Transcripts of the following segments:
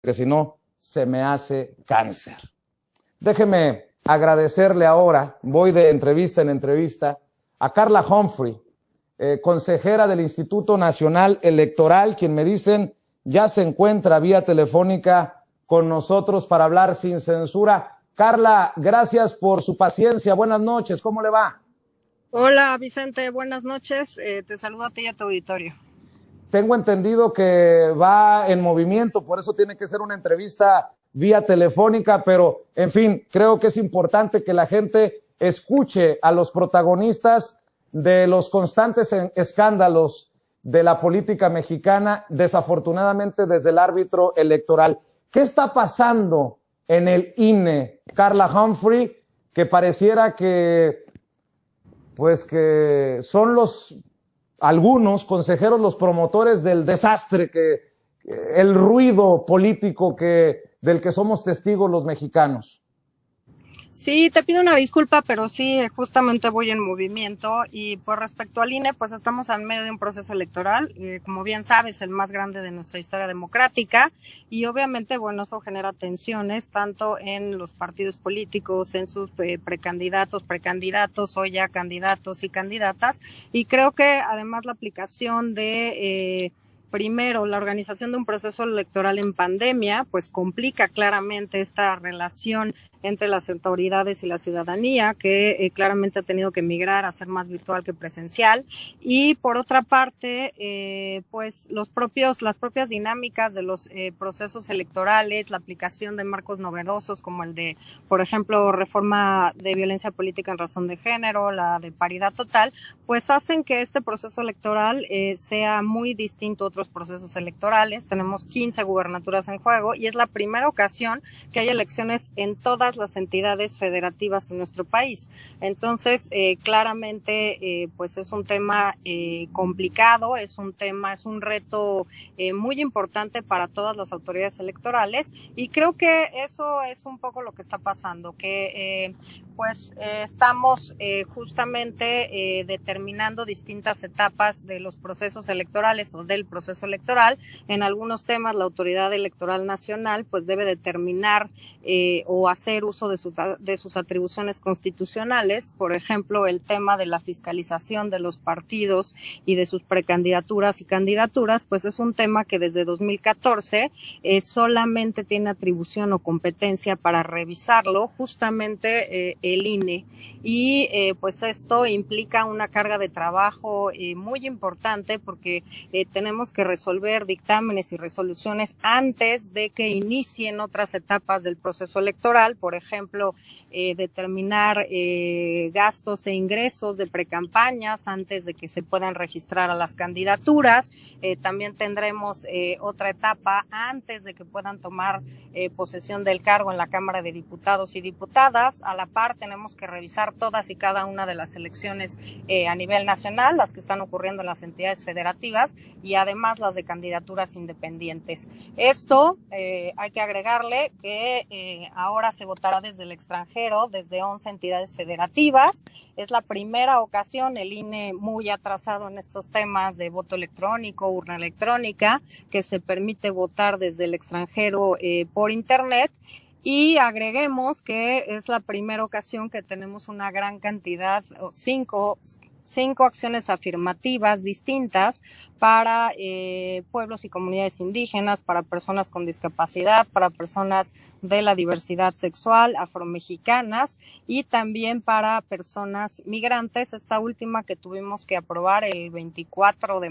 porque si no, se me hace cáncer. Déjeme agradecerle ahora, voy de entrevista en entrevista, a Carla Humphrey, consejera del Instituto Nacional Electoral, quien me dicen ya se encuentra vía telefónica con nosotros para hablar sin censura. Carla, gracias por su paciencia. Buenas noches, ¿cómo le va? Hola Vicente, buenas noches. Te saludo a ti y a tu auditorio. Tengo entendido que va en movimiento, por eso tiene que ser una entrevista vía telefónica, pero en fin, creo que es importante que la gente escuche a los protagonistas de los constantes escándalos de la política mexicana, desafortunadamente desde el árbitro electoral. ¿Qué está pasando en el INE, Carla Humphrey, que pareciera que son algunos consejeros los promotores del desastre, el ruido político del que somos testigos los mexicanos? Sí, te pido una disculpa, pero sí, justamente voy en movimiento y pues respecto al INE, pues estamos en medio de un proceso electoral, como bien sabes, el más grande de nuestra historia democrática y obviamente, bueno, eso genera tensiones tanto en los partidos políticos, en sus precandidatos, o ya candidatos y candidatas, y creo que además la aplicación de primero, la organización de un proceso electoral en pandemia, pues complica claramente esta relación entre las autoridades y la ciudadanía, que claramente ha tenido que migrar a ser más virtual que presencial. Y por otra parte, pues las propias dinámicas de los procesos electorales, la aplicación de marcos novedosos como el de, por ejemplo, reforma de violencia política en razón de género, la de paridad total, pues hacen que este proceso electoral sea muy distinto a otros procesos electorales. Tenemos 15 gubernaturas en juego y es la primera ocasión que hay elecciones en todas las entidades federativas en nuestro país. Entonces, claramente, pues es un tema complicado, es un reto muy importante para todas las autoridades electorales y creo que eso es un poco lo que está pasando, que estamos justamente determinando distintas etapas de los procesos electorales o del proceso electoral. En algunos temas la autoridad electoral nacional pues debe determinar o hacer uso de sus atribuciones constitucionales, por ejemplo el tema de la fiscalización de los partidos y de sus precandidaturas y candidaturas, pues es un tema que desde 2014 solamente tiene atribución o competencia para revisarlo justamente el INE y pues esto implica una carga de trabajo muy importante porque tenemos que resolver dictámenes y resoluciones antes de que inicien otras etapas del proceso electoral, por ejemplo, determinar gastos e ingresos de precampañas antes de que se puedan registrar a las candidaturas. También tendremos otra etapa antes de que puedan tomar posesión del cargo en la Cámara de Diputados y Diputadas. A la par tenemos que revisar todas y cada una de las elecciones a nivel nacional, las que están ocurriendo en las entidades federativas y además las de candidaturas independientes. Esto hay que agregarle que ahora se votará desde el extranjero, desde 11 entidades federativas. Es la primera ocasión, el INE muy atrasado en estos temas de voto electrónico, urna electrónica, que se permite votar desde el extranjero por internet. Y agreguemos que es la primera ocasión que tenemos una gran cantidad, cinco acciones afirmativas distintas para pueblos y comunidades indígenas, para personas con discapacidad, para personas de la diversidad sexual, afromexicanas y también para personas migrantes. Esta última que tuvimos que aprobar el 25 de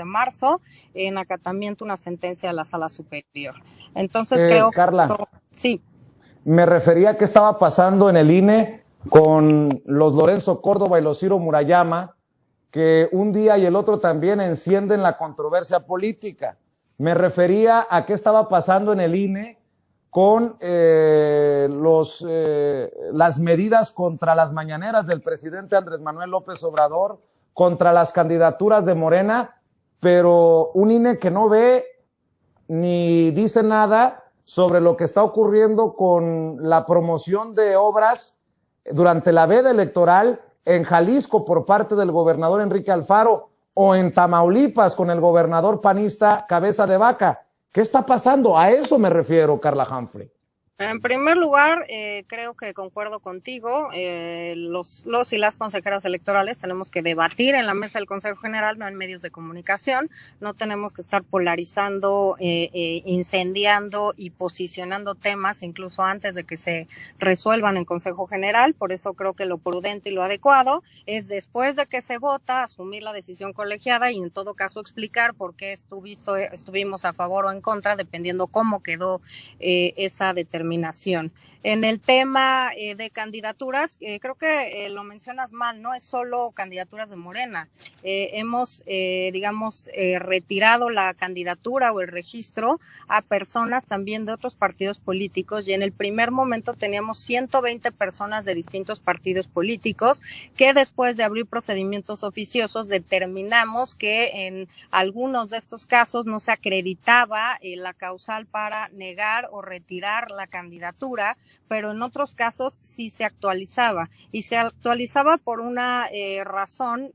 marzo, en acatamiento una sentencia de la Sala Superior. Entonces creo Carla, que sí. Me refería a qué estaba pasando en el INE con los Lorenzo Córdoba y los Ciro Murayama, que un día y el otro también encienden la controversia política. Me refería a qué estaba pasando en el INE con las medidas contra las mañaneras del presidente Andrés Manuel López Obrador, contra las candidaturas de Morena, pero un INE que no ve ni dice nada sobre lo que está ocurriendo con la promoción de obras durante la veda electoral en Jalisco por parte del gobernador Enrique Alfaro o en Tamaulipas con el gobernador panista Cabeza de Vaca. ¿Qué está pasando? A eso me refiero, Carla Humphrey. En primer lugar, creo que concuerdo contigo. Los y las consejeras electorales tenemos que debatir en la mesa del Consejo General, no en medios de comunicación. No tenemos que estar polarizando, incendiando y posicionando temas incluso antes de que se resuelvan en Consejo General. Por eso creo que lo prudente y lo adecuado es, después de que se vota, asumir la decisión colegiada y en todo caso explicar por qué estuvimos a favor o en contra, dependiendo cómo quedó esa determinación. En el tema de candidaturas, creo que lo mencionas mal, no es solo candidaturas de Morena. Hemos, retirado la candidatura o el registro a personas también de otros partidos políticos, y en el primer momento teníamos 120 personas de distintos partidos políticos que, después de abrir procedimientos oficiosos, determinamos que en algunos de estos casos no se acreditaba la causal para negar o retirar la candidatura, pero en otros casos sí se actualizaba, y se actualizaba por una razón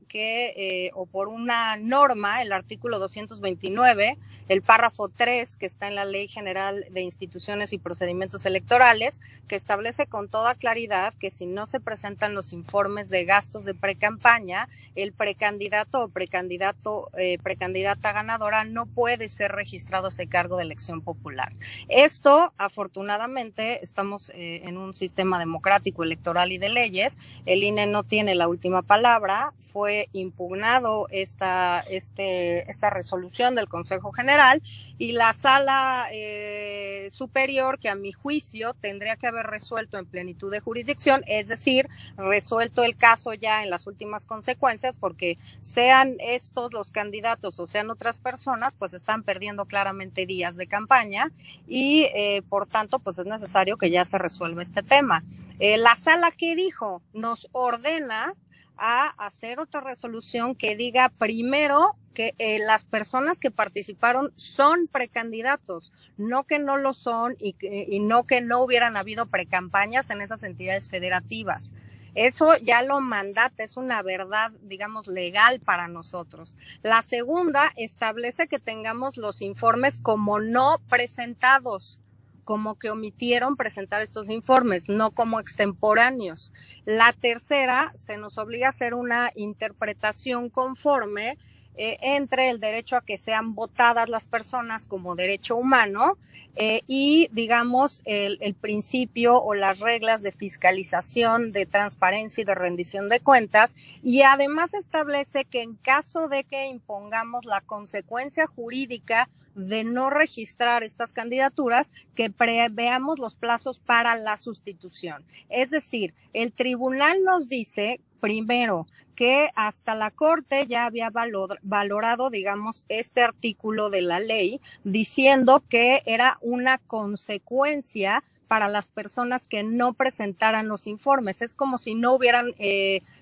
o por una norma, el artículo 229, el párrafo 3, que está en la Ley General de Instituciones y Procedimientos Electorales, que establece con toda claridad que si no se presentan los informes de gastos de precampaña, el precandidato o precandidata ganadora no puede ser registrado a ese cargo de elección popular. Esto, afortunadamente, estamos en un sistema democrático, electoral y de leyes. El INE no tiene la última palabra. Fue impugnado esta resolución del Consejo General, y la Sala Superior, que a mi juicio tendría que haber resuelto en plenitud de jurisdicción, es decir, resuelto el caso ya en las últimas consecuencias, porque sean estos los candidatos o sean otras personas, pues están perdiendo claramente días de campaña, y por tanto, pues es necesario que ya se resuelva este tema. La sala, ¿qué dijo? Nos ordena a hacer otra resolución que diga, primero, que las personas que participaron son precandidatos, no que no lo son, y no que no hubieran habido precampañas en esas entidades federativas. Eso ya lo mandata, es una verdad, digamos, legal para nosotros. La segunda establece que tengamos los informes como no presentados, como que omitieron presentar estos informes, no como extemporáneos. La tercera, se nos obliga a hacer una interpretación conforme entre el derecho a que sean votadas las personas como derecho humano y, digamos, el principio o las reglas de fiscalización, de transparencia y de rendición de cuentas, y además establece que en caso de que impongamos la consecuencia jurídica de no registrar estas candidaturas, que preveamos los plazos para la sustitución. Es decir, el tribunal nos dice, primero, que hasta la Corte ya había valorado, digamos, este artículo de la ley, diciendo que era una consecuencia para las personas que no presentaran los informes. Es como si no hubieran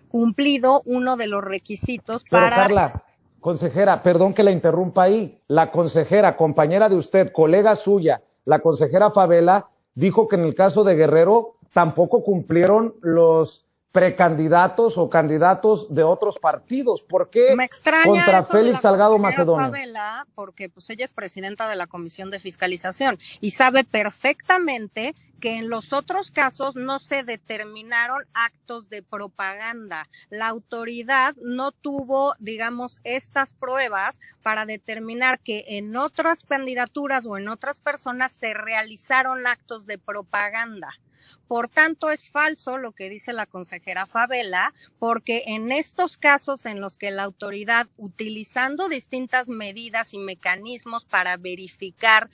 cumplido uno de los requisitos para... Pero Carla, consejera, perdón que la interrumpa ahí. La consejera, compañera de usted, colega suya, la consejera Favela, dijo que en el caso de Guerrero tampoco cumplieron los precandidatos o candidatos de otros partidos. ¿Por qué contra Félix Salgado Macedonio? Favela, porque pues ella es presidenta de la Comisión de Fiscalización y sabe perfectamente que en los otros casos no se determinaron actos de propaganda. La autoridad no tuvo, digamos, estas pruebas para determinar que en otras candidaturas o en otras personas se realizaron actos de propaganda. Por tanto, es falso lo que dice la consejera Favela, porque en estos casos en los que la autoridad, utilizando distintas medidas y mecanismos para verificar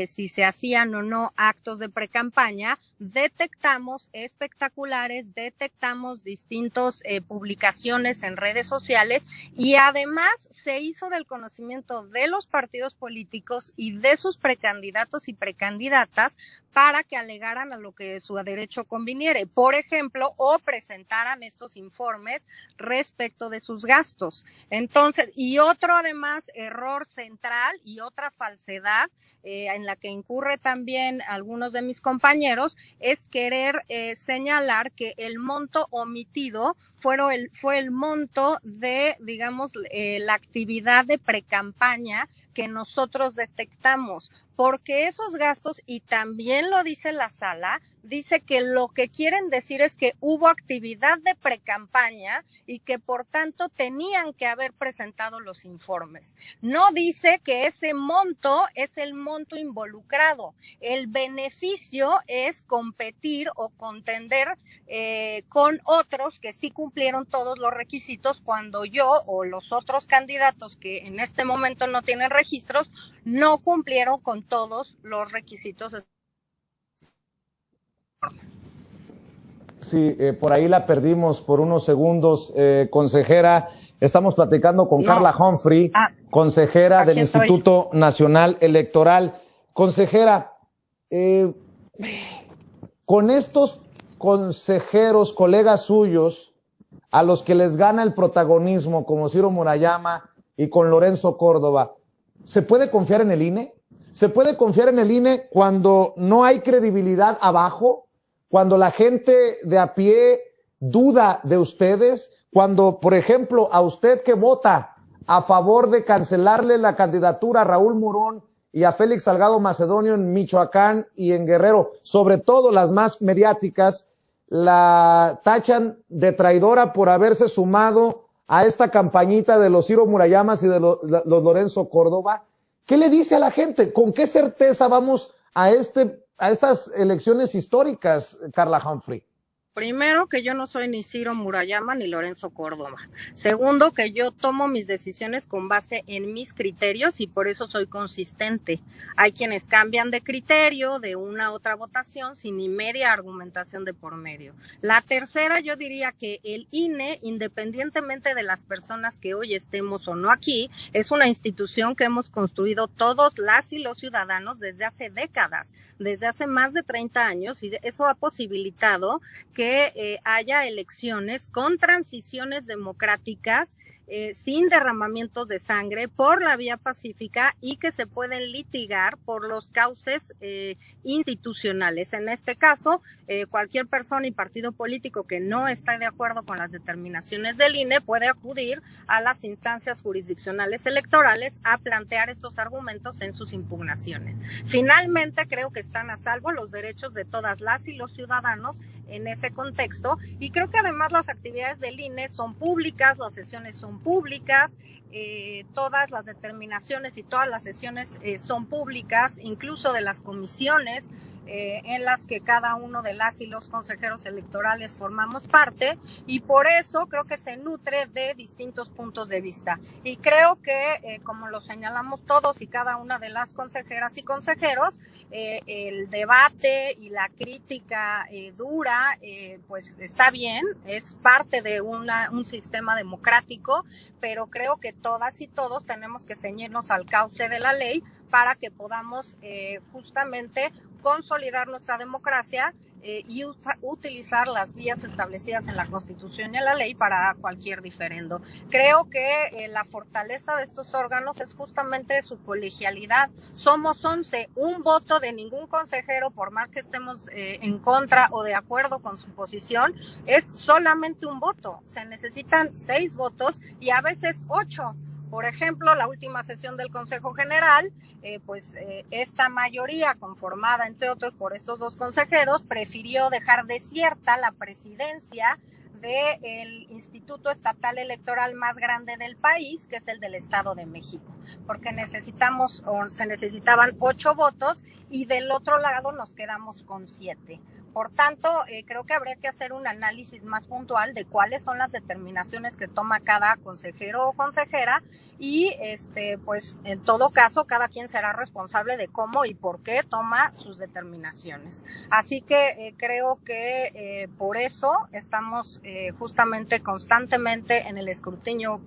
si se hacían o no actos de precampaña, detectamos espectaculares, detectamos distintas publicaciones en redes sociales, y además se hizo del conocimiento de los partidos políticos y de sus precandidatos y precandidatas para que alegaran a lo que su derecho conviniere, por ejemplo, o presentaran estos informes respecto de sus gastos. Entonces, y otro además error central y otra falsedad en la que incurre también algunos de mis compañeros es querer señalar que el monto omitido fue el monto de, digamos, la actividad de precampaña que nosotros detectamos, porque esos gastos, y también lo dice la sala, dice que lo que quieren decir es que hubo actividad de precampaña y que por tanto tenían que haber presentado los informes. No dice que ese monto es el monto involucrado. El beneficio es competir o contender con otros que sí cumplieron todos los requisitos, cuando yo o los otros candidatos que en este momento no tienen registros no cumplieron con todos los requisitos. Sí, por ahí la perdimos por unos segundos, consejera. Estamos platicando con Carla Humphrey, consejera del Instituto Nacional Electoral. Consejera, con estos consejeros, colegas suyos, a los que les gana el protagonismo, como Ciro Murayama y con Lorenzo Córdoba, ¿se puede confiar en el INE? ¿Se puede confiar en el INE cuando no hay credibilidad abajo? Cuando la gente de a pie duda de ustedes, cuando, por ejemplo, a usted que vota a favor de cancelarle la candidatura a Raúl Morón y a Félix Salgado Macedonio en Michoacán y en Guerrero, sobre todo las más mediáticas, la tachan de traidora por haberse sumado a esta campañita de los Ciro Murayamas y de los Lorenzo Córdoba? ¿Qué le dice a la gente? ¿Con qué certeza vamos a estas elecciones históricas, Carla Humphrey? Primero, que yo no soy ni Ciro Murayama ni Lorenzo Córdoba. Segundo, que yo tomo mis decisiones con base en mis criterios y por eso soy consistente. Hay quienes cambian de criterio de una a otra votación sin ni media argumentación de por medio. La tercera, yo diría que el INE, independientemente de las personas que hoy estemos o no aquí, es una institución que hemos construido todos las y los ciudadanos desde hace décadas, desde hace más de 30 años, y eso ha posibilitado que haya elecciones con transiciones democráticas, sin derramamientos de sangre, por la vía pacífica, y que se pueden litigar por los cauces institucionales. En este caso, cualquier persona y partido político que no está de acuerdo con las determinaciones del INE puede acudir a las instancias jurisdiccionales electorales a plantear estos argumentos en sus impugnaciones. Finalmente, creo que están a salvo los derechos de todas las y los ciudadanos en ese contexto, y creo que además las actividades del INE son públicas, las sesiones son públicas, todas las determinaciones y todas las sesiones son públicas, incluso de las comisiones en las que cada uno de las y los consejeros electorales formamos parte, y por eso creo que se nutre de distintos puntos de vista. Y creo que, como lo señalamos todos y cada una de las consejeras y consejeros, el debate y la crítica dura, pues está bien, es parte de un sistema democrático, pero creo que todas y todos tenemos que ceñirnos al cauce de la ley para que podamos justamente consolidar nuestra democracia y utilizar las vías establecidas en la Constitución y en la ley para cualquier diferendo. Creo que la fortaleza de estos órganos es justamente su colegialidad. Somos 11, un voto de ningún consejero, por más que estemos en contra o de acuerdo con su posición, es solamente un voto. Se necesitan 6 votos y a veces 8. Por ejemplo, la última sesión del Consejo General, esta mayoría, conformada entre otros por estos 2 consejeros, prefirió dejar desierta la presidencia del Instituto Estatal Electoral más grande del país, que es el del Estado de México, porque se necesitaban 8 votos y del otro lado nos quedamos con 7. Por tanto, creo que habría que hacer un análisis más puntual de cuáles son las determinaciones que toma cada consejero o consejera y, pues, en todo caso, cada quien será responsable de cómo y por qué toma sus determinaciones. Así que creo que por eso estamos justamente constantemente en el escrutinio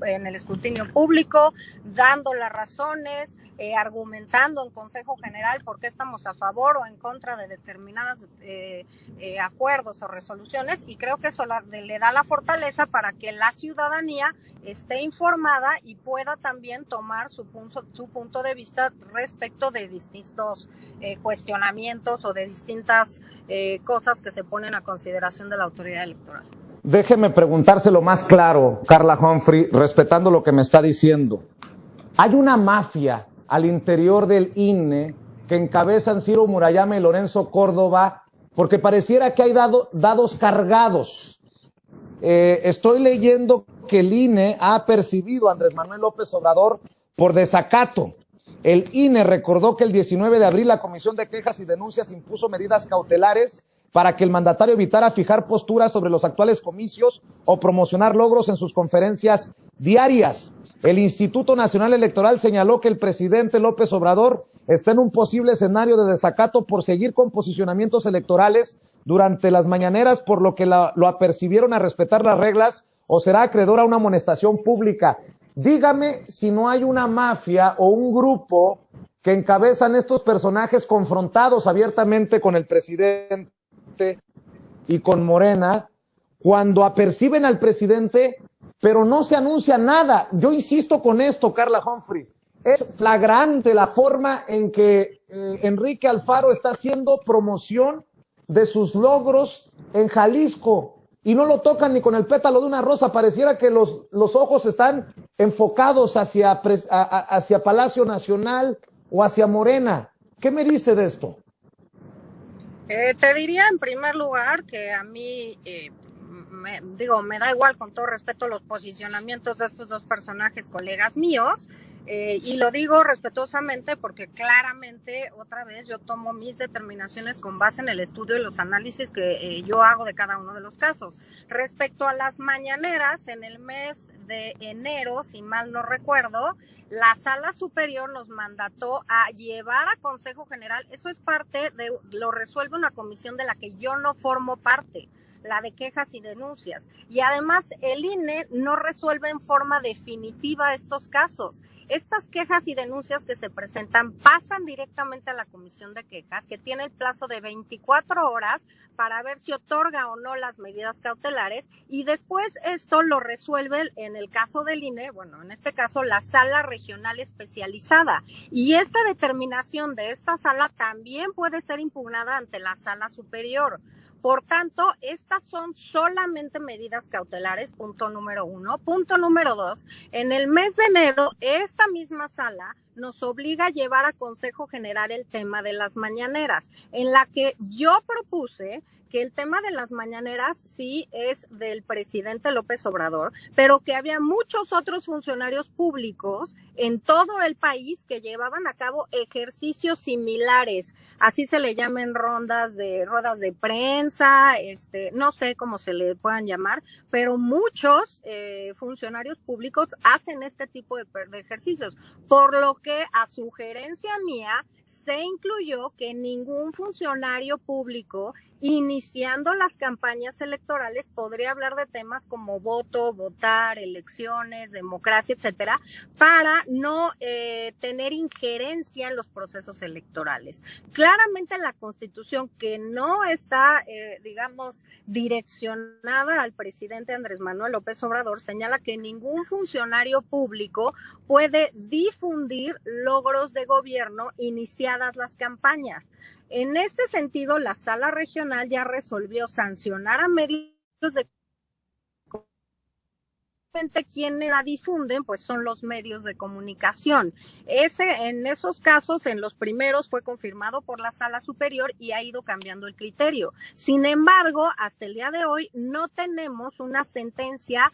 público, dando las razones, argumentando en Consejo General por qué estamos a favor o en contra de determinadas acuerdos o resoluciones, y creo que eso le da la fortaleza para que la ciudadanía esté informada y pueda también tomar su punto de vista respecto de distintos cuestionamientos o de distintas cosas que se ponen a consideración de la autoridad electoral. Déjeme preguntárselo más claro, Carla Humphrey, respetando lo que me está diciendo. Hay una mafia al interior del INE que encabezan Ciro Murayama y Lorenzo Córdoba, porque pareciera que hay dados cargados. Estoy leyendo que el INE ha percibido a Andrés Manuel López Obrador por desacato. El INE recordó que el 19 de abril la Comisión de Quejas y Denuncias impuso medidas cautelares para que el mandatario evitara fijar posturas sobre los actuales comicios o promocionar logros en sus conferencias diarias. El Instituto Nacional Electoral señaló que el presidente López Obrador está en un posible escenario de desacato por seguir con posicionamientos electorales durante las mañaneras, por lo que lo apercibieron a respetar las reglas o será acreedor a una amonestación pública. Dígame si no hay una mafia o un grupo que encabezan estos personajes confrontados abiertamente con el presidente y con Morena, cuando aperciben al presidente, pero no se anuncia nada. Yo insisto con esto, Carla Humphrey. Es flagrante la forma en que Enrique Alfaro está haciendo promoción de sus logros en Jalisco y no lo tocan ni con el pétalo de una rosa. Pareciera que los ojos están enfocados hacia Palacio Nacional o hacia Morena. ¿Qué me dice de esto? Te diría en primer lugar que a mí, me da igual, con todo respeto, los posicionamientos de estos dos personajes, colegas míos, y lo digo respetuosamente porque claramente, otra vez, yo tomo mis determinaciones con base en el estudio y los análisis que yo hago de cada uno de los casos. Respecto a las mañaneras, en el mes de enero, si mal no recuerdo, la Sala Superior nos mandató a llevar a Consejo General. Eso es parte de, lo resuelve una comisión de la que yo no formo parte, la de quejas y denuncias. Y además el INE no resuelve en forma definitiva estos casos. Estas quejas y denuncias que se presentan pasan directamente a la comisión de quejas, que tiene el plazo de 24 horas para ver si otorga o no las medidas cautelares, y después esto lo resuelve, en el caso del INE, bueno, en este caso la Sala Regional Especializada. Y esta determinación de esta sala también puede ser impugnada ante la Sala Superior. Por tanto, estas son solamente medidas cautelares, punto número 1. Punto número 2, en el mes de enero, esta misma sala nos obliga a llevar a Consejo General el tema de las mañaneras, en la que yo propuse que el tema de las mañaneras sí es del presidente López Obrador, pero que había muchos otros funcionarios públicos en todo el país que llevaban a cabo ejercicios similares, así se le llaman ruedas de prensa, no sé cómo se le puedan llamar, pero muchos funcionarios públicos hacen este tipo de ejercicios, por lo que a sugerencia mía se incluyó que ningún funcionario público iniciando las campañas electorales podría hablar de temas como voto, votar, elecciones, democracia, etcétera, para no tener injerencia en los procesos electorales. Claramente la Constitución, que no está, direccionada al presidente Andrés Manuel López Obrador, señala que ningún funcionario público puede difundir logros de gobierno iniciadas las campañas. En este sentido, la Sala Regional ya resolvió sancionar a medios de quienes la difunden, pues son los medios de comunicación. En esos casos, en los primeros fue confirmado por la Sala Superior y ha ido cambiando el criterio. Sin embargo, hasta el día de hoy no tenemos una sentencia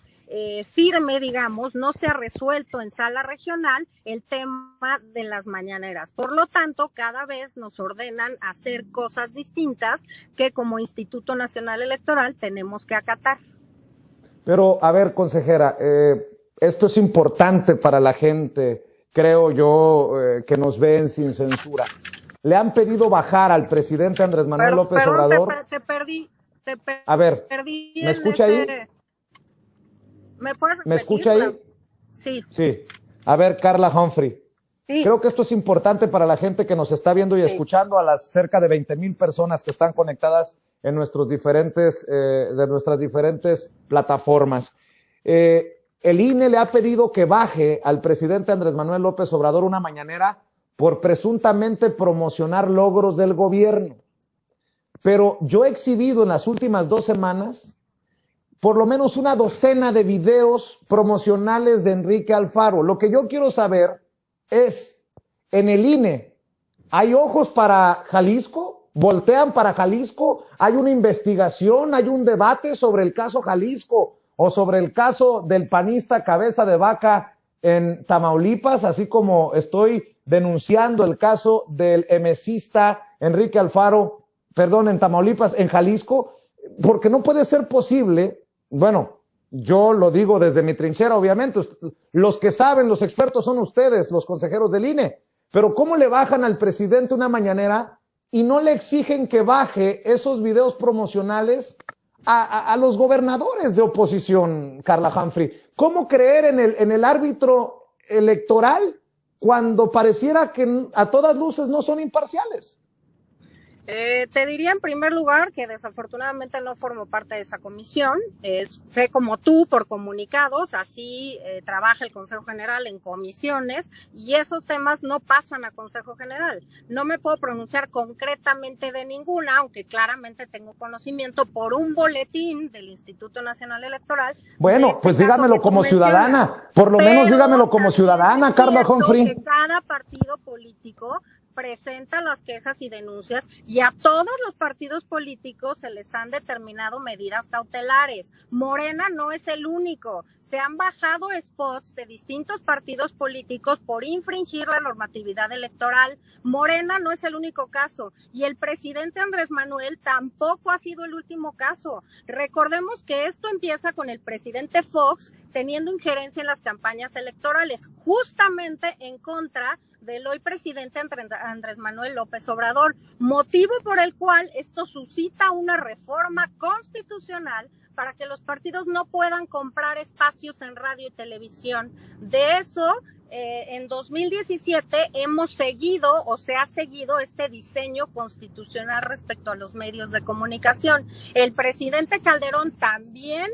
firme, digamos, no se ha resuelto en Sala Regional el tema de las mañaneras. Por lo tanto, cada vez nos ordenan hacer cosas distintas que como Instituto Nacional Electoral tenemos que acatar. Pero, a ver, consejera, esto es importante para la gente, creo yo, que nos ven sin censura. Le han pedido bajar al presidente Andrés Manuel López Obrador. Te perdí. A ver, ¿me escucha ahí? ¿Me puedes repetir? ¿Me escucha ahí? Sí. Sí. A ver, Carla Humphrey. Sí. Creo que esto es importante para la gente que nos está viendo y escuchando, a las cerca de 20,000 personas que están conectadas en nuestras diferentes plataformas. El INE le ha pedido que baje al presidente Andrés Manuel López Obrador una mañanera por presuntamente promocionar logros del gobierno. Pero yo he exhibido en las últimas 2 semanas por lo menos una docena de videos promocionales de Enrique Alfaro. Lo que yo quiero saber es, en el INE, ¿hay ojos para Jalisco? ¿Voltean para Jalisco? ¿Hay una investigación? ¿Hay un debate sobre el caso Jalisco o sobre el caso del panista Cabeza de Vaca en Tamaulipas, así como estoy denunciando el caso del emesista Enrique Alfaro, en Tamaulipas, en Jalisco? Porque no puede ser posible, bueno, yo lo digo desde mi trinchera, obviamente, los que saben, los expertos son ustedes, los consejeros del INE, pero ¿cómo le bajan al presidente una mañanera y no le exigen que baje esos videos promocionales a los gobernadores de oposición, Carla Humphrey? ¿Cómo creer en el árbitro electoral cuando pareciera que a todas luces no son imparciales? Te diría en primer lugar que desafortunadamente no formo parte de esa comisión. Sé como tú por comunicados, así trabaja el Consejo General en comisiones y esos temas no pasan a Consejo General. No me puedo pronunciar concretamente de ninguna, aunque claramente tengo conocimiento por un boletín del Instituto Nacional Electoral. Bueno, pues dígamelo como ciudadana, por lo menos dígamelo como ciudadana, Carla Humphrey. Que cada partido político presenta las quejas y denuncias y a todos los partidos políticos se les han determinado medidas cautelares. Morena no es el único. Se han bajado spots de distintos partidos políticos por infringir la normatividad electoral. Morena no es el único caso y el presidente Andrés Manuel tampoco ha sido el último caso. Recordemos que esto empieza con el presidente Fox teniendo injerencia en las campañas electorales, justamente en contra del hoy presidente Andrés Manuel López Obrador, motivo por el cual esto suscita una reforma constitucional para que los partidos no puedan comprar espacios en radio y televisión. De eso, en 2017 hemos seguido o se ha seguido este diseño constitucional respecto a los medios de comunicación. El presidente Calderón también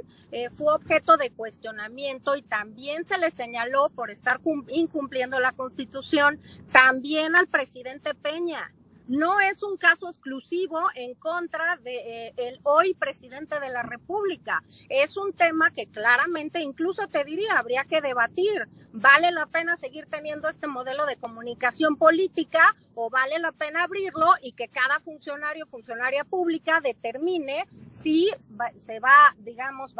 fue objeto de cuestionamiento y también se le señaló por estar incumpliendo la Constitución, también al presidente Peña. No es un caso exclusivo en contra de el hoy presidente de la República. Es un tema que claramente, incluso te diría, habría que debatir. ¿Vale la pena seguir teniendo este modelo de comunicación política o vale la pena abrirlo y que cada funcionario o funcionaria pública determine si va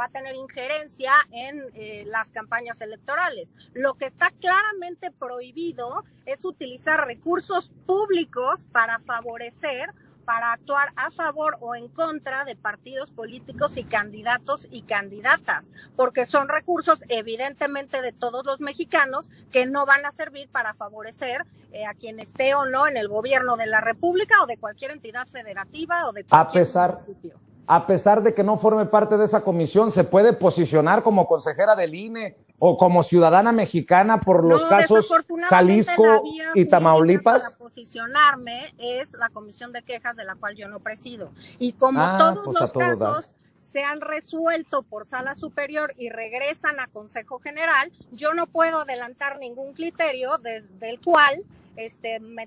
a tener injerencia en las campañas electorales? Lo que está claramente prohibido es utilizar recursos públicos para actuar a favor o en contra de partidos políticos y candidatos y candidatas, porque son recursos evidentemente de todos los mexicanos que no van a servir para favorecer a quien esté o no en el gobierno de la República o de cualquier entidad federativa o de cualquier municipio. A pesar de que no forme parte de esa comisión, ¿se puede posicionar como consejera del INE o como ciudadana mexicana por los casos Jalisco y Tamaulipas? Para posicionarme es la comisión de quejas de la cual yo no presido. Y como todos los casos se han resuelto por sala superior y regresan a Consejo General, yo no puedo adelantar ningún criterio del cual me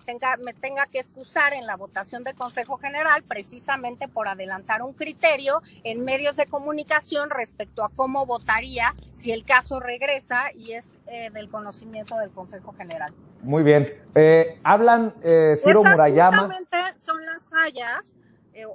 tenga que excusar en la votación de Consejo General precisamente por adelantar un criterio en medios de comunicación respecto a cómo votaría si el caso regresa y es del conocimiento del Consejo General. Muy bien. Hablan Ciro Murayama. Justamente son las fallas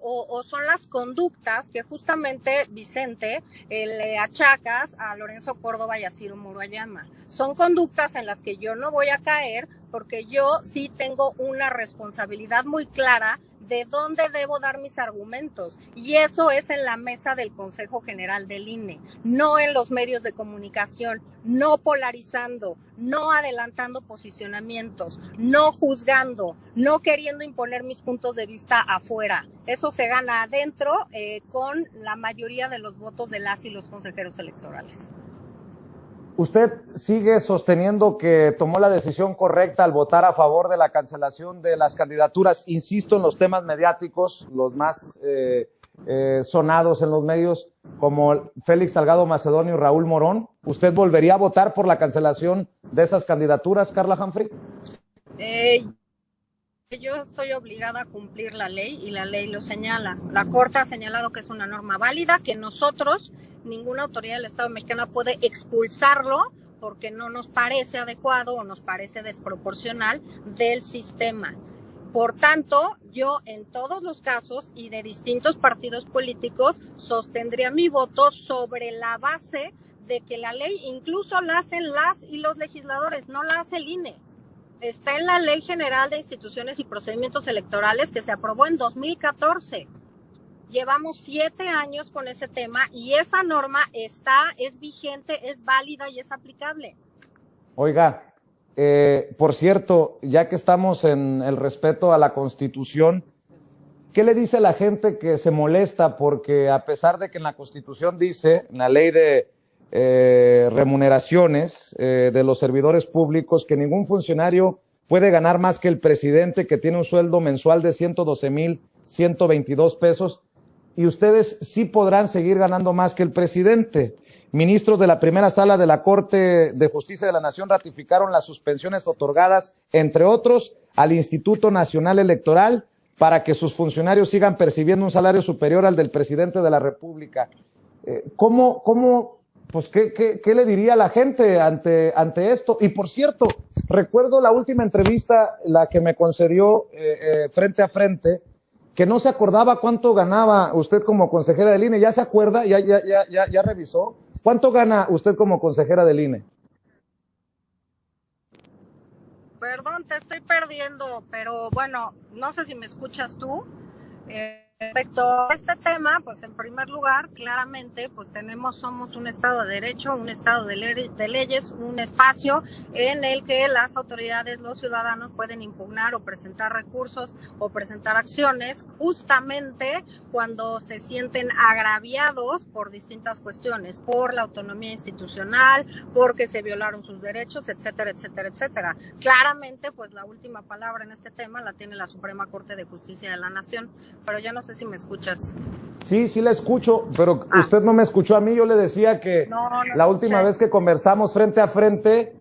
o son las conductas que justamente, Vicente, le achacas a Lorenzo Córdoba y a Ciro Murayama. Son conductas en las que yo no voy a caer porque yo sí tengo una responsabilidad muy clara de dónde debo dar mis argumentos. Y eso es en la mesa del Consejo General del INE, no en los medios de comunicación, no polarizando, no adelantando posicionamientos, no juzgando, no queriendo imponer mis puntos de vista afuera. Eso se gana adentro con la mayoría de los votos de las y los consejeros electorales. ¿Usted sigue sosteniendo que tomó la decisión correcta al votar a favor de la cancelación de las candidaturas? Insisto en los temas mediáticos, los más sonados en los medios, como Félix Salgado Macedonio y Raúl Morón. ¿Usted volvería a votar por la cancelación de esas candidaturas, Carla Humphrey? Yo estoy obligada a cumplir la ley y la ley lo señala. La Corte ha señalado que es una norma válida, que nosotros, ninguna autoridad del Estado mexicano puede expulsarlo porque no nos parece adecuado o nos parece desproporcional del sistema. Por tanto, yo en todos los casos y de distintos partidos políticos sostendría mi voto sobre la base de que la ley incluso la hacen las y los legisladores, no la hace el INE. Está en la Ley General de Instituciones y Procedimientos Electorales que se aprobó en 2014. Llevamos 7 años con ese tema y esa norma es vigente, es válida y es aplicable. Oiga, por cierto, ya que estamos en el respeto a la Constitución, ¿qué le dice a la gente que se molesta porque a pesar de que en la Constitución dice, en la ley de remuneraciones de los servidores públicos, que ningún funcionario puede ganar más que el presidente, que tiene un sueldo mensual de 112,122 pesos, y ustedes sí podrán seguir ganando más que el presidente? Ministros de la primera sala de la Corte de Justicia de la Nación ratificaron las suspensiones otorgadas, entre otros, al Instituto Nacional Electoral para que sus funcionarios sigan percibiendo un salario superior al del presidente de la República. Pues, ¿qué le diría a la gente ante esto? Y por cierto, recuerdo la última entrevista, la que me concedió frente a frente, que no se acordaba cuánto ganaba usted como consejera del INE. ¿Ya se acuerda? ¿Ya revisó? ¿Cuánto gana usted como consejera del INE? Perdón, te estoy perdiendo, pero bueno, no sé si me escuchas tú. Respecto a este tema, pues en primer lugar, claramente, pues somos un Estado de Derecho, un Estado de leyes, un espacio en el que las autoridades, los ciudadanos pueden impugnar o presentar recursos o presentar acciones justamente cuando se sienten agraviados por distintas cuestiones, por la autonomía institucional, porque se violaron sus derechos, etcétera, etcétera, etcétera. Claramente, pues la última palabra en este tema la tiene la Suprema Corte de Justicia de la Nación, pero ya no sé si me escuchas. Sí la escucho, pero usted no me escuchó a mí. Yo le decía que no la última vez que conversamos frente a frente,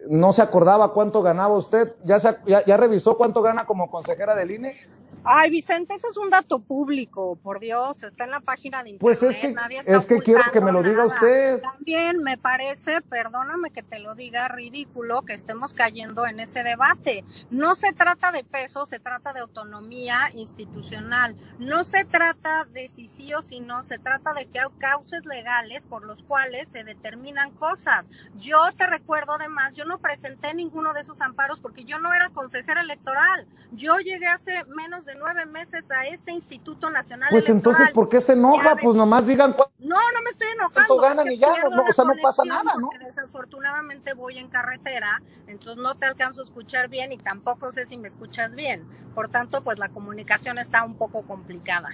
no se acordaba cuánto ganaba usted. ¿Ya revisó cuánto gana como consejera del INE? Ay, Vicente, ese es un dato público, por Dios, está en la página de internet. Pues nadie está quiero que me lo diga usted. También me parece, perdóname que te lo diga, ridículo que estemos cayendo en ese debate. No se trata de peso, se trata de autonomía institucional. No se trata de sí o si no, se trata de que hay cauces legales por los cuales se determinan cosas. Yo te recuerdo además, yo no presenté ninguno de esos amparos porque yo no era consejera electoral. Yo llegué hace menos de 9 meses a este Instituto Nacional Pues Electoral. Entonces, ¿por qué se enoja? Pues nomás digan no me estoy enojando. Ganan y ya, o sea, no pasa nada, ¿no? Desafortunadamente voy en carretera, entonces no te alcanzo a escuchar bien y tampoco sé si me escuchas bien. Por tanto, pues la comunicación está un poco complicada.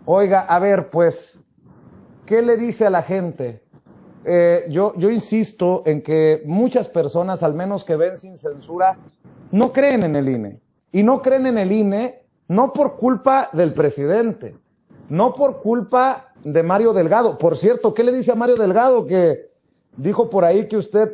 Oiga, a ver, pues, ¿qué le dice a la gente? Yo insisto en que muchas personas, al menos que ven sin censura, no creen en el INE. Y no creen en el INE no por culpa del presidente, no por culpa de Mario Delgado. Por cierto, ¿qué le dice a Mario Delgado? Que dijo por ahí que usted,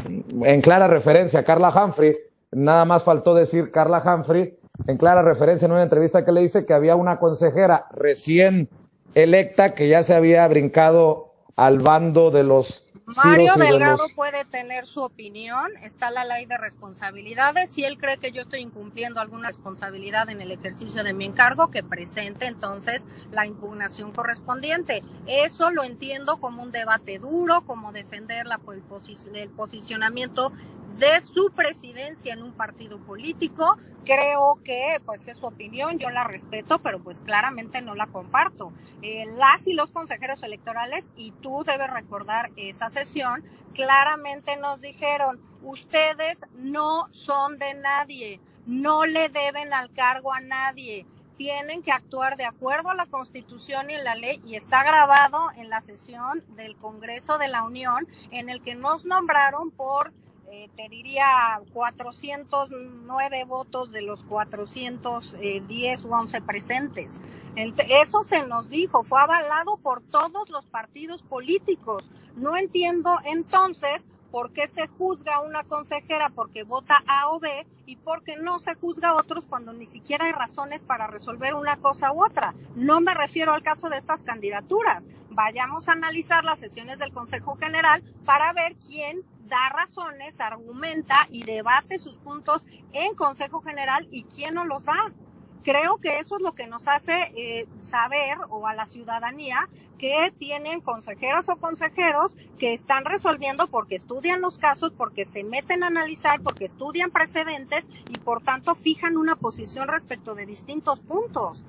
en clara referencia a Carla Humphrey, nada más faltó decir Carla Humphrey, en clara referencia en una entrevista que le hice que había una consejera recién electa que ya se había brincado al bando de los Mario Delgado puede tener su opinión, está la ley de responsabilidades. Si él cree que yo estoy incumpliendo alguna responsabilidad en el ejercicio de mi encargo, que presente entonces la impugnación correspondiente. Eso lo entiendo como un debate duro, como defender el posicionamiento de su presidencia en un partido político. Creo que pues es su opinión, yo la respeto, pero pues claramente no la comparto. Las y los consejeros electorales, y tú debes recordar esa sesión, claramente nos dijeron, ustedes no son de nadie, no le deben al cargo a nadie, tienen que actuar de acuerdo a la Constitución y en la ley, y está grabado en la sesión del Congreso de la Unión, en el que nos nombraron por te diría 409 votos de los 410 u 11 presentes. Eso se nos dijo, fue avalado por todos los partidos políticos. No entiendo entonces ¿Por qué se juzga a una consejera porque vota A o B y por qué no se juzga a otros cuando ni siquiera hay razones para resolver una cosa u otra? No me refiero al caso de estas candidaturas. Vayamos a analizar las sesiones del Consejo General para ver quién da razones, argumenta y debate sus puntos en Consejo General y quién no los da. Creo que eso es lo que nos hace saber, o a la ciudadanía, que tienen consejeras o consejeros que están resolviendo porque estudian los casos, porque se meten a analizar, porque estudian precedentes y por tanto fijan una posición respecto de distintos puntos.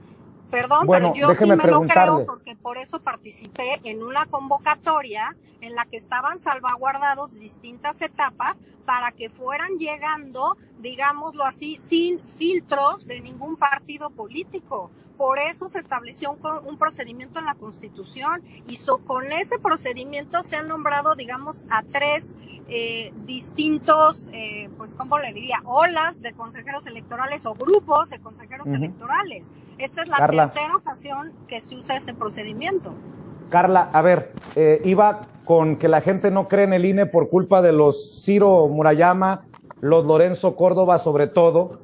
Perdón, bueno, pero yo sí me lo creo porque por eso participé en una convocatoria en la que estaban salvaguardados distintas etapas para que fueran llegando, digámoslo así, sin filtros de ningún partido político. Por eso se estableció un procedimiento en la Constitución y con ese procedimiento se han nombrado, digamos, a 3 distintos, pues, ¿cómo le diría? Olas de consejeros electorales o grupos de consejeros electorales. Esta es la Carla, tercera ocasión que se usa ese procedimiento. Carla, a ver, iba con que la gente no cree en el INE por culpa de los Ciro Murayama, los Lorenzo Córdoba sobre todo.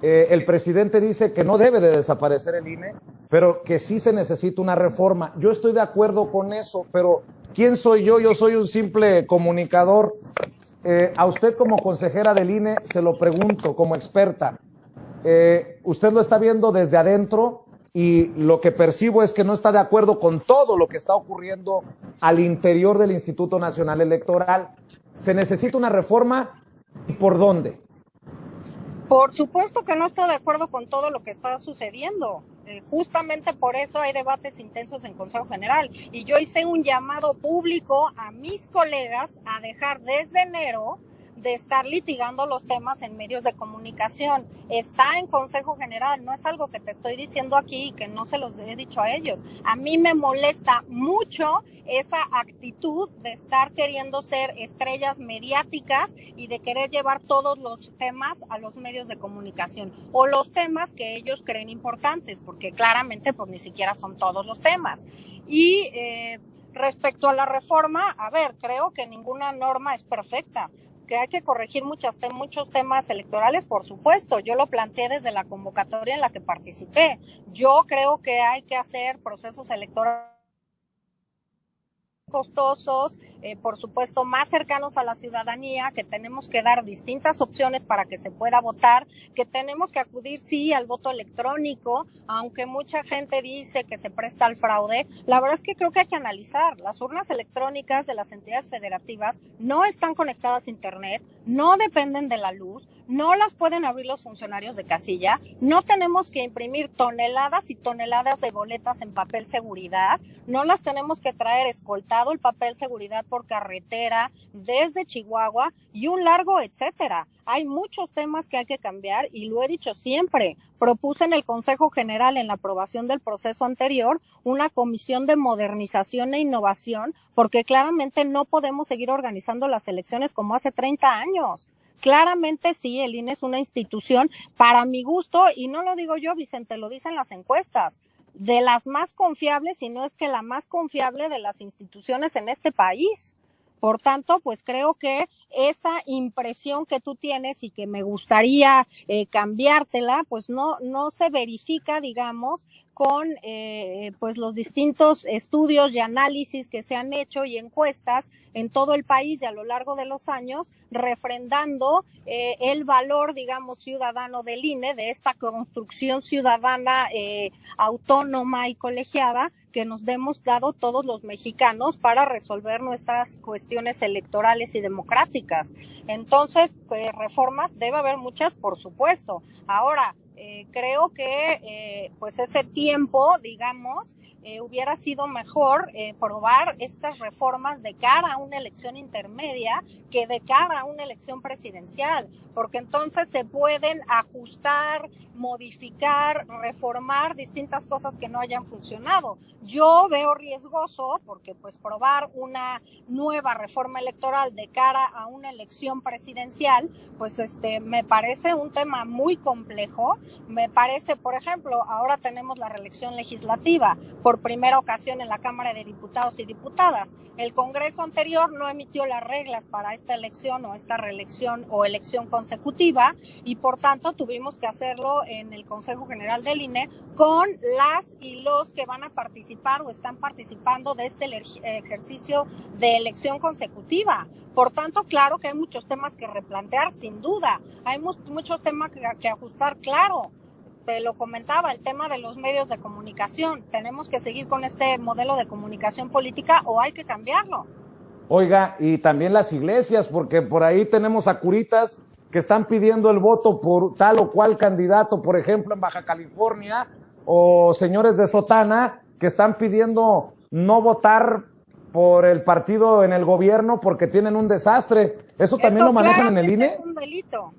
El presidente dice que no debe de desaparecer el INE, pero que sí se necesita una reforma. Yo estoy de acuerdo con eso, pero ¿quién soy yo? Yo soy un simple comunicador. A usted como consejera del INE se lo pregunto, como experta. Usted lo está viendo desde adentro y lo que percibo es que no está de acuerdo con todo lo que está ocurriendo al interior del Instituto Nacional Electoral. ¿Se necesita una reforma? ¿Y por dónde? Por supuesto que no estoy de acuerdo con todo lo que está sucediendo. Justamente por eso hay debates intensos en Consejo General. Y yo hice un llamado público a mis colegas a dejar desde enero de estar litigando los temas en medios de comunicación. Está en Consejo General, no es algo que te estoy diciendo aquí y que no se los he dicho a ellos. A mí me molesta mucho esa actitud de estar queriendo ser estrellas mediáticas y de querer llevar todos los temas a los medios de comunicación o los temas que ellos creen importantes, porque claramente pues ni siquiera son todos los temas. Y respecto a la reforma, a ver, creo que ninguna norma es perfecta, que hay que corregir muchos temas electorales, por supuesto. Yo lo planteé desde la convocatoria en la que participé. Yo creo que hay que hacer procesos electorales costosos, por supuesto más cercanos a la ciudadanía, que tenemos que dar distintas opciones para que se pueda votar, que tenemos que acudir sí al voto electrónico, aunque mucha gente dice que se presta al fraude. La verdad es que creo que hay que analizar. Las urnas electrónicas de las entidades federativas no están conectadas a internet, no dependen de la luz, no las pueden abrir los funcionarios de casilla, no tenemos que imprimir toneladas y toneladas de boletas en papel seguridad, no las tenemos que traer escoltado el papel seguridad por carretera desde Chihuahua y un largo etcétera. Hay muchos temas que hay que cambiar y lo he dicho siempre. Propuse en el Consejo General, en la aprobación del proceso anterior, una comisión de modernización e innovación, porque claramente no podemos seguir organizando las elecciones como hace 30 años. Claramente sí, el INE es una institución, para mi gusto, y no lo digo yo, Vicente, lo dicen las encuestas, de las más confiables, si no es que la más confiable de las instituciones en este país. Por tanto, pues creo que esa impresión que tú tienes y que me gustaría cambiártela, pues no se verifica, digamos, con pues los distintos estudios y análisis que se han hecho y encuestas en todo el país y a lo largo de los años, refrendando el valor, digamos, ciudadano del INE, de esta construcción ciudadana autónoma y colegiada que nos hemos dado todos los mexicanos para resolver nuestras cuestiones electorales y democráticas. Entonces, pues reformas debe haber muchas, por supuesto. Ahora, creo que pues ese tiempo, digamos, hubiera sido mejor probar estas reformas de cara a una elección intermedia que de cara a una elección presidencial, porque entonces se pueden ajustar, modificar, reformar distintas cosas que no hayan funcionado. Yo veo riesgoso porque pues probar una nueva reforma electoral de cara a una elección presidencial, pues me parece un tema muy complejo. Me parece, por ejemplo, ahora tenemos la reelección legislativa. Por por primera ocasión en la Cámara de Diputados y Diputadas. El Congreso anterior no emitió las reglas para esta elección o esta reelección o elección consecutiva y por tanto tuvimos que hacerlo en el Consejo General del INE con las y los que van a participar o están participando de este ejercicio de elección consecutiva. Por tanto, claro que hay muchos temas que replantear, sin duda. Hay muchos temas que ajustar, claro. Te lo comentaba, el tema de los medios de comunicación. ¿Tenemos que seguir con este modelo de comunicación política o hay que cambiarlo? Oiga, y también las iglesias, porque por ahí tenemos a curitas que están pidiendo el voto por tal o cual candidato, por ejemplo, en Baja California, o señores de sotana que están pidiendo no votar por el partido en el gobierno porque tienen un desastre. ¿Eso también lo manejan en el INE? Es un delito.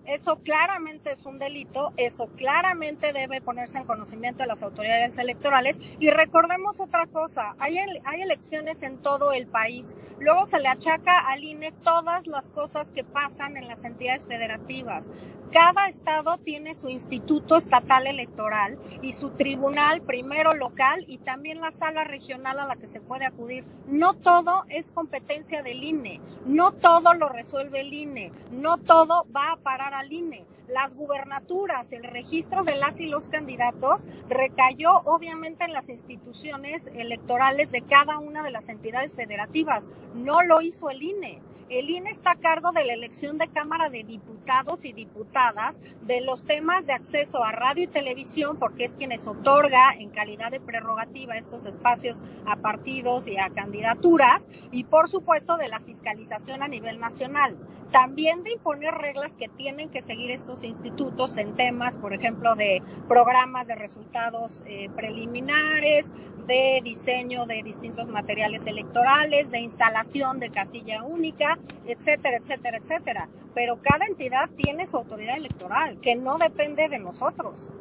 Eso claramente es un delito, eso claramente debe ponerse en conocimiento de las autoridades electorales. Y recordemos otra cosa, hay elecciones en todo el país. Luego se le achaca al INE todas las cosas que pasan en las entidades federativas. Cada estado tiene su instituto estatal electoral y su tribunal, primero local y también la sala regional a la que se puede acudir. No todo es competencia del INE, no todo lo resuelve el INE, no todo va a parar al INE. Las gubernaturas, el registro de las y los candidatos recayó obviamente en las instituciones electorales de cada una de las entidades federativas. No lo hizo el INE. El INE está a cargo de la elección de Cámara de Diputados y Diputadas, de los temas de acceso a radio y televisión, porque es quienes otorga en calidad de prerrogativa estos espacios a partidos y a candidaturas, y por supuesto de la fiscalización a nivel nacional. También de imponer reglas que tienen que seguir estos institutos en temas, por ejemplo, de programas de resultados preliminares, de diseño de distintos materiales electorales, de instalación de casilla única, etcétera, etcétera, etcétera. Pero cada entidad tiene su autoridad electoral, que no depende de nosotros.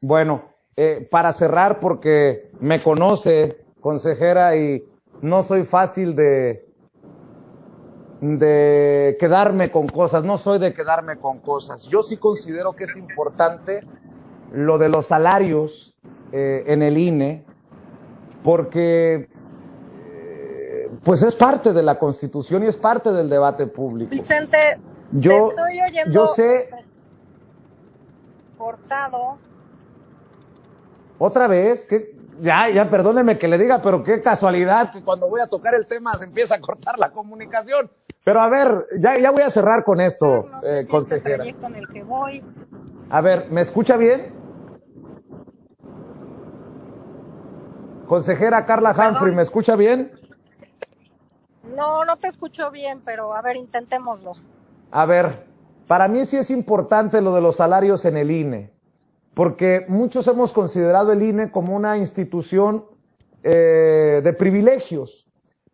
Bueno, para cerrar, porque me conoce, consejera, y no soy fácil de quedarme con cosas, no soy de quedarme con cosas. Yo sí considero que es importante lo de los salarios en el INE, porque pues es parte de la Constitución y es parte del debate público. Vicente, te estoy oyendo yo sé, cortado. Otra vez, que ya perdóneme que le diga, pero qué casualidad que cuando voy a tocar el tema se empieza a cortar la comunicación. Pero a ver, ya voy a cerrar con esto, no sé si consejera. es el proyecto en el que voy. A ver, ¿me escucha bien? Consejera Carla Humphrey, ¿me escucha bien? No te escucho bien, pero a ver, intentémoslo. A ver, para mí sí es importante lo de los salarios en el INE, porque muchos hemos considerado el INE como una institución de privilegios,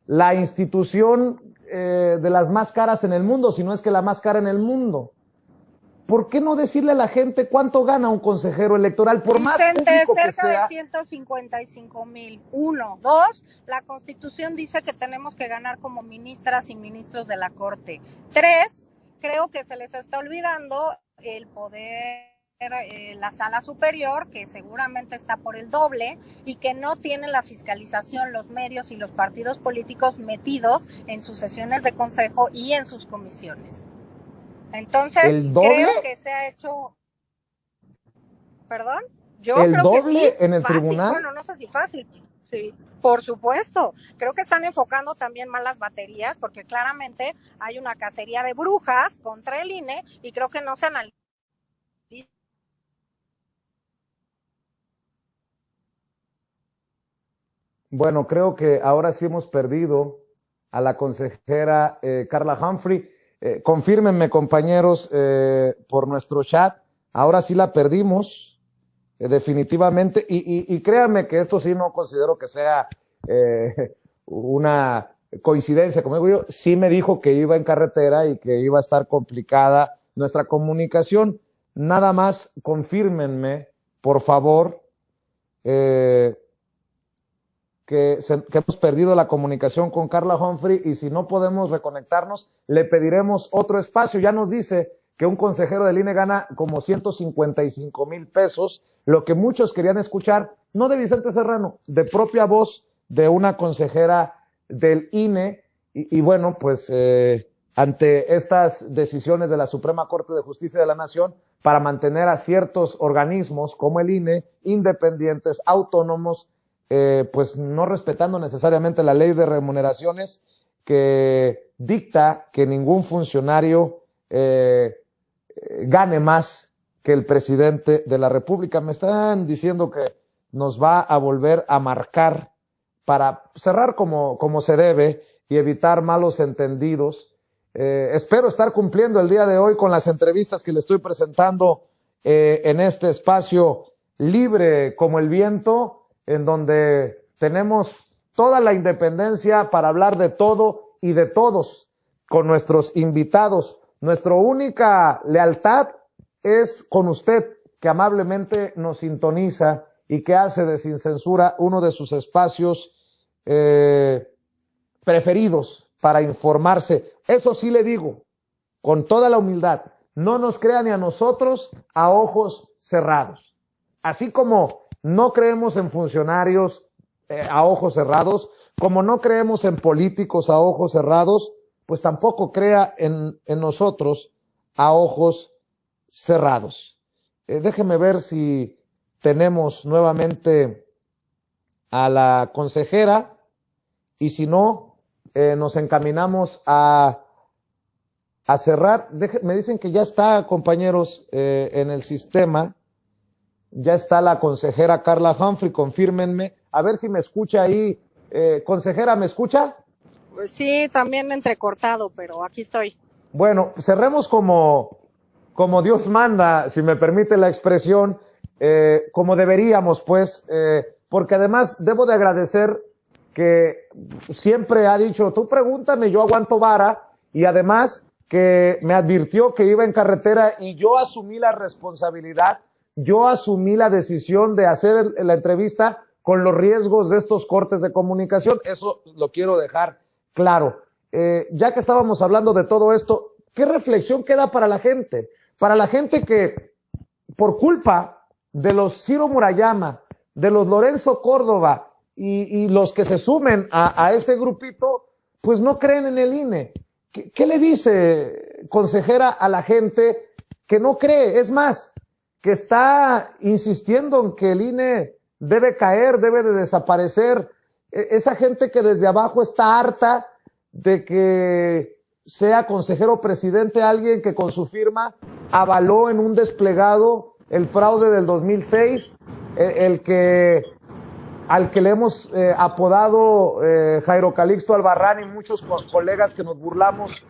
la institución de las más caras en el mundo, si no es que la más cara en el mundo. ¿Por qué no decirle a la gente cuánto gana un consejero electoral, por más público que sea? Cerca de 155,000. 1, 2, la Constitución dice que tenemos que ganar como ministras y ministros de la Corte. 3, creo que se les está olvidando el poder, la sala superior, que seguramente está por el doble y que no tienen la fiscalización los medios y los partidos políticos metidos en sus sesiones de consejo y en sus comisiones. Entonces, creo que se ha hecho... ¿Perdón? Yo ¿El creo doble que sí, en el fácil. tribunal? Bueno, no sé si fácil. Sí, por supuesto. Creo que están enfocando también mal las baterías, porque claramente hay una cacería de brujas contra el INE y creo que no se analiza. Bueno, creo que ahora sí hemos perdido a la consejera Carla Humphrey. Confírmenme, compañeros, por nuestro chat. Ahora sí la perdimos, definitivamente. Y créanme que esto sí no considero que sea una coincidencia. Como digo yo, sí me dijo que iba en carretera y que iba a estar complicada nuestra comunicación. Nada más confírmenme, por favor, que hemos perdido la comunicación con Carla Humphrey, y si no podemos reconectarnos, le pediremos otro espacio. Ya nos dice que un consejero del INE gana como 155,000 pesos, lo que muchos querían escuchar, no de Vicente Serrano, de propia voz de una consejera del INE, y bueno, pues ante estas decisiones de la Suprema Corte de Justicia de la Nación, para mantener a ciertos organismos como el INE, independientes, autónomos, pues no respetando necesariamente la ley de remuneraciones que dicta que ningún funcionario gane más que el presidente de la República. Me están diciendo que nos va a volver a marcar para cerrar como se debe y evitar malos entendidos. Espero estar cumpliendo el día de hoy con las entrevistas que le estoy presentando en este espacio libre como el viento, en donde tenemos toda la independencia para hablar de todo y de todos con nuestros invitados. Nuestra única lealtad es con usted, que amablemente nos sintoniza y que hace de Sin Censura uno de sus espacios preferidos para informarse. Eso sí le digo, con toda la humildad, no nos crea ni a nosotros a ojos cerrados. Así como no creemos en funcionarios a ojos cerrados, como no creemos en políticos a ojos cerrados, pues tampoco crea en nosotros a ojos cerrados. Déjeme ver si tenemos nuevamente a la consejera, y si no, nos encaminamos a cerrar. Me dicen que ya está, compañeros, en el sistema. Ya está la consejera Carla Humphrey, confírmenme. A ver si me escucha ahí. Consejera, ¿me escucha? Pues sí, también entrecortado, pero aquí estoy. Bueno, cerremos como Dios manda, si me permite la expresión, como deberíamos, pues, porque además debo de agradecer que siempre ha dicho, tú pregúntame, yo aguanto vara, y además que me advirtió que iba en carretera y yo asumí la responsabilidad, yo asumí la decisión de hacer la entrevista con los riesgos de estos cortes de comunicación. Eso lo quiero dejar claro. Ya que estábamos hablando de todo esto, ¿qué reflexión queda para la gente? Para la gente que, por culpa de los Ciro Murayama, de los Lorenzo Córdoba y los que se sumen a ese grupito, pues no creen en el INE. ¿Qué le dice, consejera, a la gente que no cree? Es más, que está insistiendo en que el INE debe caer, debe de desaparecer. Esa gente que desde abajo está harta de que sea consejero presidente alguien que con su firma avaló en un desplegado el fraude del 2006, al que le hemos apodado Jairo Calixto Albarrán, y muchos colegas que nos burlamos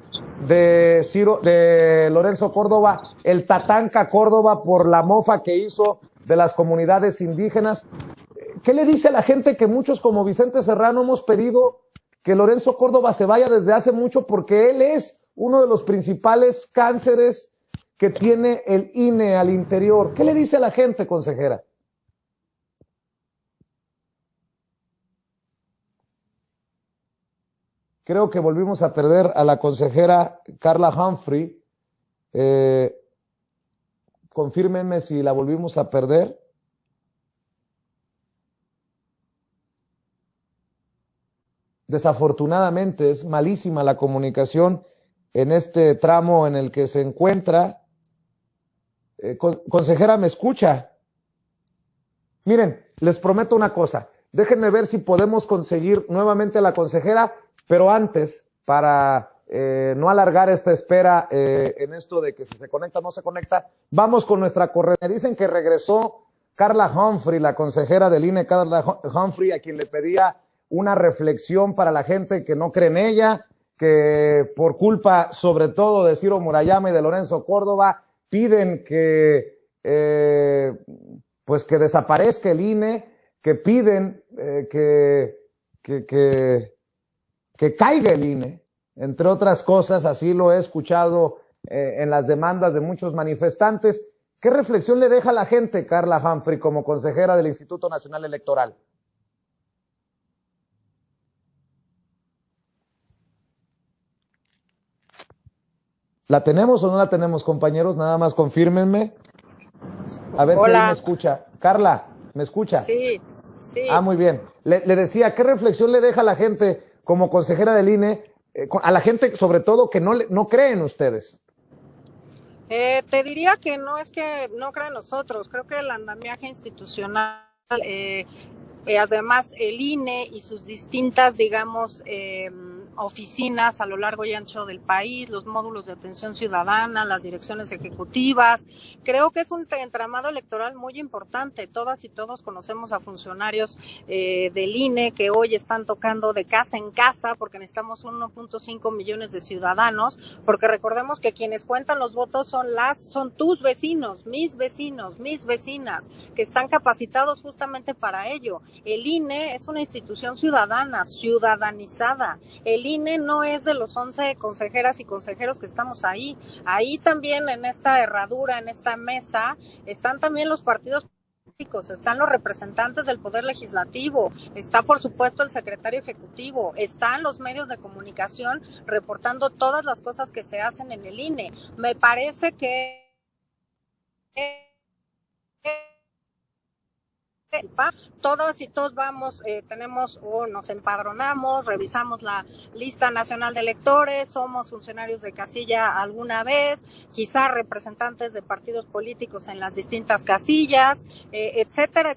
de Lorenzo Córdoba, el Tatanka Córdoba, por la mofa que hizo de las comunidades indígenas. ¿Qué le dice a la gente que muchos como Vicente Serrano hemos pedido que Lorenzo Córdoba se vaya desde hace mucho, porque él es uno de los principales cánceres que tiene el INE al interior? ¿Qué le dice a la gente, consejera? Creo que volvimos a perder a la consejera Carla Humphrey. Confírmenme si la volvimos a perder. Desafortunadamente es malísima la comunicación en este tramo en el que se encuentra. Consejera, ¿me escucha? Miren, les prometo una cosa. Déjenme ver si podemos conseguir nuevamente a la consejera, pero antes, para no alargar esta espera en esto de que si se conecta o no se conecta, vamos con nuestra correa. Me dicen que regresó Carla Humphrey, la consejera del INE, Carla Humphrey, a quien le pedía una reflexión para la gente que no cree en ella, que por culpa sobre todo de Ciro Murayama y de Lorenzo Córdoba piden que pues que desaparezca el INE, que piden que caiga el INE, entre otras cosas. Así lo he escuchado en las demandas de muchos manifestantes. ¿Qué reflexión le deja a la gente Carla Humphrey como consejera del Instituto Nacional Electoral? ¿La tenemos o no la tenemos, compañeros? Nada más confírmenme. A ver si ahí me escucha. Carla, ¿me escucha? Sí, sí. Ah, muy bien. Le decía, ¿qué reflexión le deja a la gente como consejera del INE, a la gente sobre todo que no cree en ustedes? Te diría que no es que no crea en nosotros, creo que el andamiaje institucional, además el INE y sus distintas, digamos, oficinas a lo largo y ancho del país, los módulos de atención ciudadana, las direcciones ejecutivas. Creo que es un entramado electoral muy importante. Todas y todos conocemos a funcionarios del INE que hoy están tocando de casa en casa porque necesitamos 1.5 millones de ciudadanos, porque recordemos que quienes cuentan los votos son tus vecinos, mis vecinas, que están capacitados justamente para ello. El INE es una institución ciudadana, ciudadanizada. El INE no es de los 11 consejeras y consejeros que estamos ahí. Ahí también en esta herradura, en esta mesa, están también los partidos políticos, están los representantes del Poder Legislativo, está por supuesto el secretario ejecutivo, están los medios de comunicación reportando todas las cosas que se hacen en el INE. Me parece que todas y todos vamos, tenemos o nos empadronamos, revisamos la lista nacional de electores, somos funcionarios de casilla alguna vez, quizá representantes de partidos políticos en las distintas casillas, etcétera,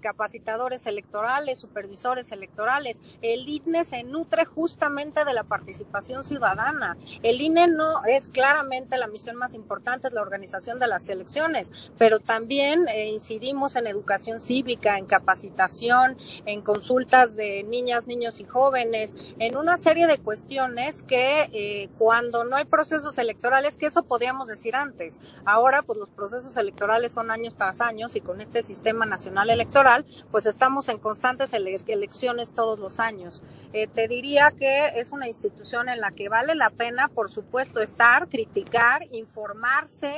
capacitadores electorales, supervisores electorales. El INE se nutre justamente de la participación ciudadana. El INE no es claramente la misión más importante, es la organización de las elecciones, pero también incidimos en educación cívica, en capacitación, en consultas de niñas, niños y jóvenes, en una serie de cuestiones que cuando no hay procesos electorales, que eso podíamos decir antes, ahora pues los procesos electorales son años tras años y con este sistema nacional electoral pues estamos en constantes elecciones todos los años. Te diría que es una institución en la que vale la pena, por supuesto, estar, criticar, informarse,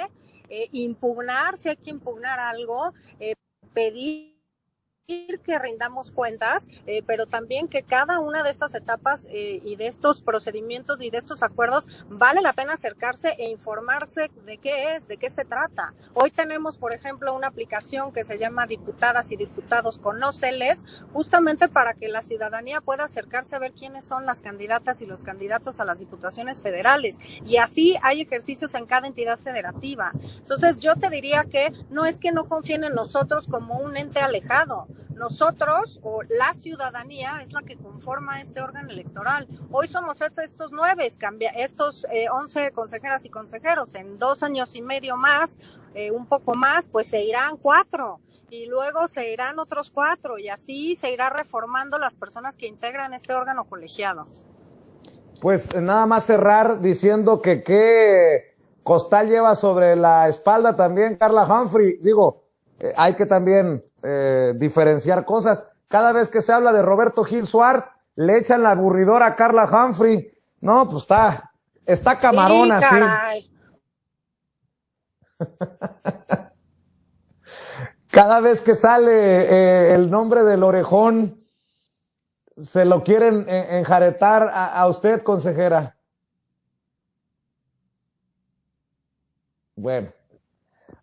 impugnar, si hay que impugnar algo, pedir que rindamos cuentas, pero también que cada una de estas etapas y de estos procedimientos y de estos acuerdos vale la pena acercarse e informarse de qué es, de qué se trata. Hoy tenemos, por ejemplo, una aplicación que se llama Diputadas y Diputados Conóceles, justamente para que la ciudadanía pueda acercarse a ver quiénes son las candidatas y los candidatos a las diputaciones federales. Y así hay ejercicios en cada entidad federativa. Entonces yo te diría que no es que no confíen en nosotros como un ente alejado. Nosotros o la ciudadanía es la que conforma este órgano electoral. Hoy somos estos 11 consejeras y consejeros. En 2 años y medio más, un poco más, pues se irán 4 y luego se irán otros 4 y así se irá reformando las personas que integran este órgano colegiado. Pues nada más cerrar diciendo que qué costal lleva sobre la espalda también Carla Humphrey. Digo, hay que también diferenciar cosas. Cada vez que se habla de Roberto Gil Suárez, le echan la aburridora a Carla Humphrey. No, pues está camarona, sí. Cada vez que sale el nombre del orejón, se lo quieren enjaretar a usted, consejera. Bueno.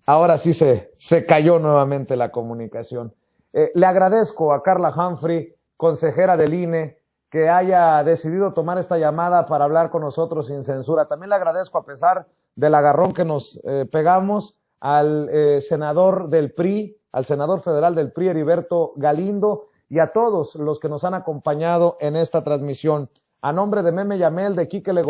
Ahora sí se cayó nuevamente la comunicación. Le agradezco a Carla Humphrey, consejera del INE, que haya decidido tomar esta llamada para hablar con nosotros sin censura. También le agradezco, a pesar del agarrón que nos pegamos, al senador del PRI, al senador federal del PRI, Heriberto Galindo, y a todos los que nos han acompañado en esta transmisión. A nombre de Meme Yamel, de Quique Legorreta,